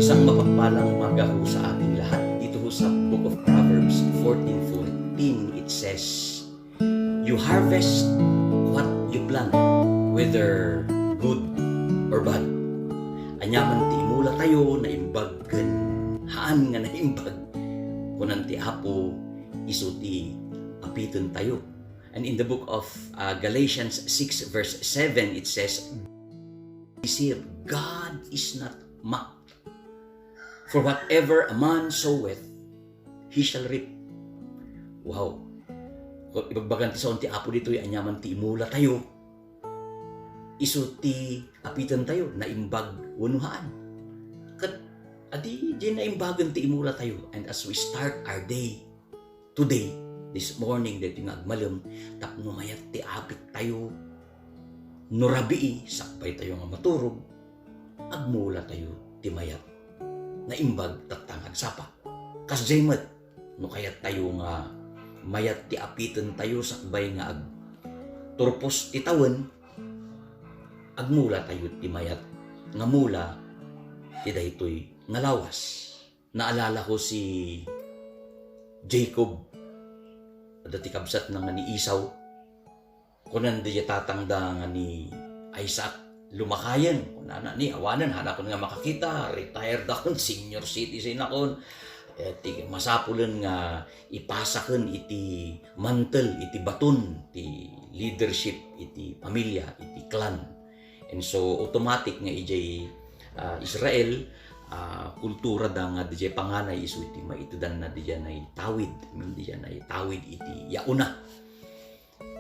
Isang mapagpalang umaga ho sa ating lahat. Dito ho sa Book of Proverbs 14:14, it says, "You harvest what you plant, whether good or bad. Anyaman ti imula tayo na imbagken, haan nga naimbag, kunan ti apo isu ti apiton tayo." And in the book of Galatians 6 verse 7, it says, "God is not mocked. For whatever a man soweth, he shall reap." Wow. Ibagbagan ti saon ti apo dito, anyaman ti imula tayo, isu ti apitan tayo, naimbag wanuhaan. Kat adi di naimbagan ti imula tayo. And as we start our day today, this morning, dito nga agmalem, tapno mayat ti apit tayo, nurabii, sakpay tayo nga maturog, agmula tayo ti mayat, naimbag tatangag sapa. Kas jaymat, no kayat tayo nga mayat ti apitan tayo sakbay nga ag turpos ti tawen, agmula tayo ti mayat, nga mula ti daytoy nga lawas. Naalala ko si Jacob, dati kabsat na nga ni Esau, kunan di tatangda nga ni Isaac, lumakayan, kunana ni awanan, hanakon nga makakita, retired akon, senior citizen akon, masapulan nga ipasaken iti mantel, iti baton, iti leadership, iti pamilya, iti clan. And so automatic nga ijay Israel, kultura da nga di panganay isu iti maitudan na di ay tawid, iti yauna.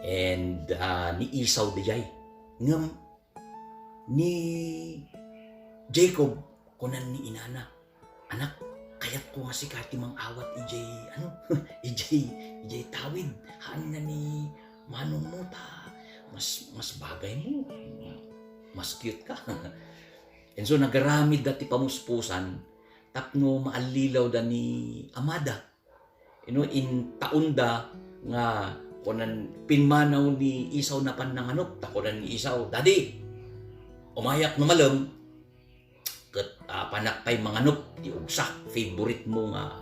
And ni Esau di ngam ni Jacob kunan ni inana, "Anak, kayat ko nga si kati mang awat ijay ijay tawid, haan nga ni manong mo ta, mas bagay mo, mas cute ka." And so nagaramid dati pamuspusan, tapno maalilaw da ni amada. In taunda nga kunan pinmanaw ni Esau na pananganop, takunan ni Esau, "Daddy, umayak no malam, ket panakpay manganop, ti ugsak, favorite mo nga,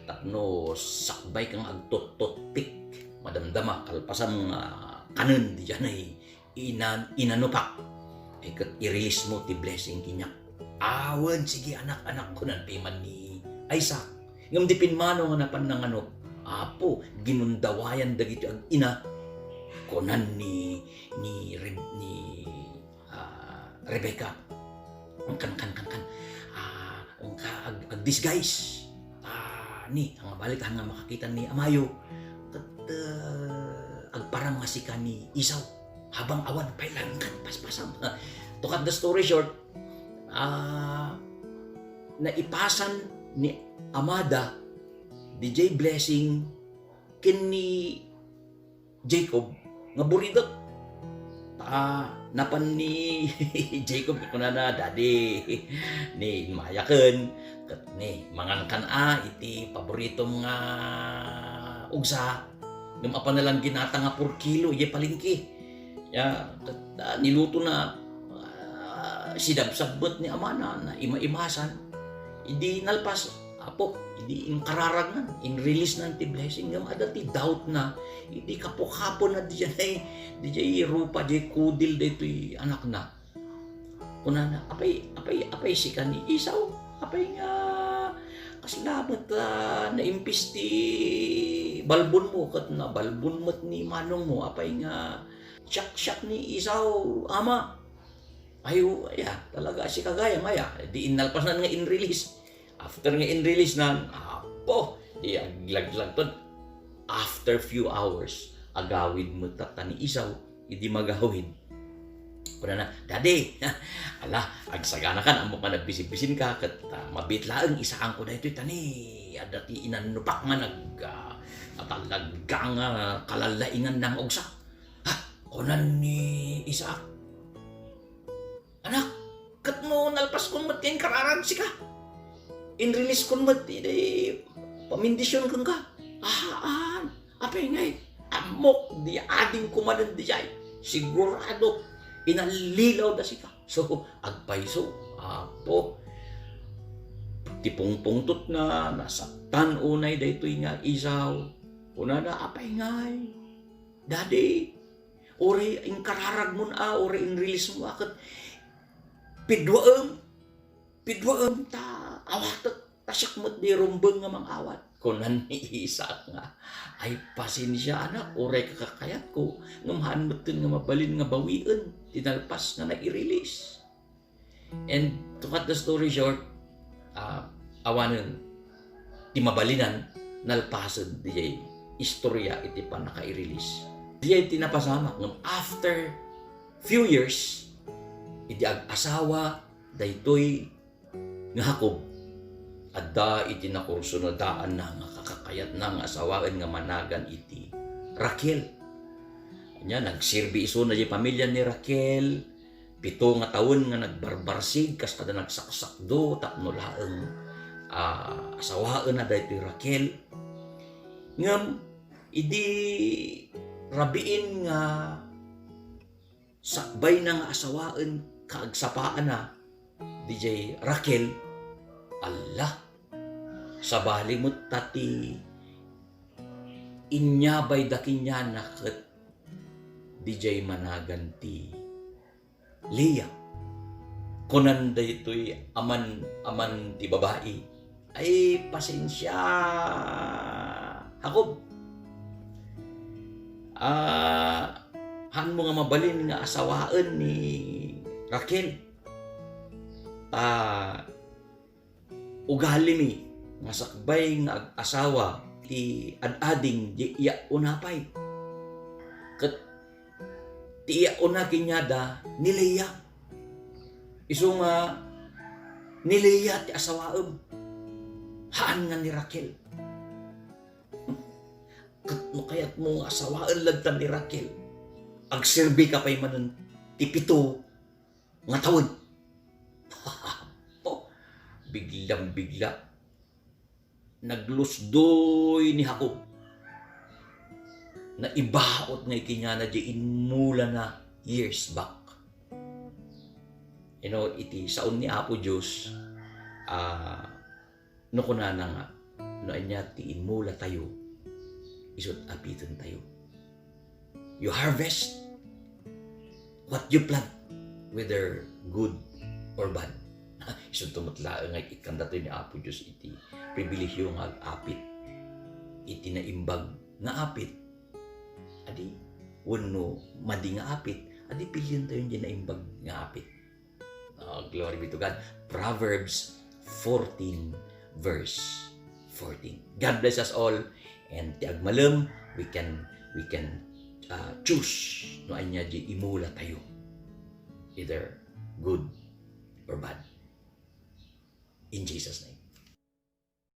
tapno sakbay kang agtot-tot-pik, madamdama, kalpasan nga kanen, di dyan ay inanupak. Ket i-release mo ti blessing kinyak." Awan, sige anak ko nan piman ni Isaac. Ngam di pinmano nga napan ng apo, ginundawayan dagiti ag ina, kunan ni Rebecca. Ag disguise. Ni, ang balik nga makakita ni Amayo. Agparang nga ni Esau. Habang awan, pailangan, paspasam. To cut the story short, naipasan ni amada, DJ blessing, kin ni Jacob, nga buridot. Napan ni Jacob, kunana, "Daddy, ni mayaken, kat ni mangankan iti paborito nga ugsa, nung nalang ginata nga 4 kilo, iya palingki. Niluto na sidabsabot ni amana na ima-imasan, hindi nalpas apo, hindi inkararagan, in-release na ti blessing. Ngam ada ti doubt na, hindi kapok-hapon na di rupa, di kudil dito'y anak na. Kunana, apay si ka ni Esau, apay nga kaslamat na impis ti balbon mo, kat na balbon mo't ni manong mo, apay nga siyak ni Esau, ama. Ayo, talaga si kagaya maya. Di inalpas na nga in-release. After nga in-release na, apo, di aglaglag to. After few hours, agawid mo tata ni Esau, hindi magawid. Kuna na, "Daddy, agsagana ka, amo ka nagbisin-bisin ka, kat mabitlaang isaan ko na ito, tani, adati inanupak nga talagang kalalaingan ng ugsa." Kunan ni Isaac, "Anak, kat mo nalpas kong mat kayong kararan si ka. In-release kong mat, pamindisyon kong ka. Apay ngay, amok, di ading kumanan di jay. Sigurado, inalilaw da si ka." So, agpaiso, apo, iti pungpungtot na nasaktan unay daytoy nga isaw. Una na apay ngay. Daddy, ore in kararag mo na, ore in release mo akat. Pidwaem ta, awat tasyak mo't di rumbeng nga mang awat. Kunan ni Isak nga, ay pasensya anak, ore kakakayat ko, ngamahan mo't nga mabalin nga bawian, tinalpas nga na-i-release. And to cut the story short, awanan, ti mabalinan, nalpasan di istorya iti pa naka-i-release. Di tinapasama, ngam after few years, iti ag-asawa, daytoy nga Jacob, adda iti nakurso na daan na nga kakakayat na nga asawaan nga managan iti Raquel. Nya nagsirbi iso na di pamilya ni Raquel, 7 nga taon nga nagbarbarsig kas kada nagsaksakdo tapno laeng asawaan na daytoy Raquel. Ngam idi rabiin nga sakbay na nga asawaan kaagsapaan na DJ Raquel, Allah, sa balimot tati inyabay dakinya nakat DJ managan ti Leah. Kunan daytoy aman ti babae, ay pasensya Jacob. Han mo nga mabalin nga asawaan ni Raquel. Ugali mi nga sakbay nga asawa ti adading di iya unapay. Ket ti iya una kinyada ni Leah. Isu nga ni Leah ti asawaem. Haan nga ni Raquel. Ket no kayat mo nga asawaan lagtan ni Raquel. Agserbi ka pay manen ti 7 nga taon. Biglang-bigla naglusdoy ni Jacob na ibaot nga ikinyana di inmula na years back. You know, iti saon ni Apo Diyos no kunana nga no anya ti inmula tayo isut apiton tayo. You harvest what you plant, whether good or bad. Isang tumatlaan nga ikanda to ni Apo Diyos iti pribilehyo nga apit iti naimbag nga apit adi wano madi nga apit adi pilyon tayo di naimbag nga apit. Glory be to God. Proverbs 14 verse 14. God bless us all, and ti agmalem we can choose no anya di imula tayo, either good or bad. In Jesus' name.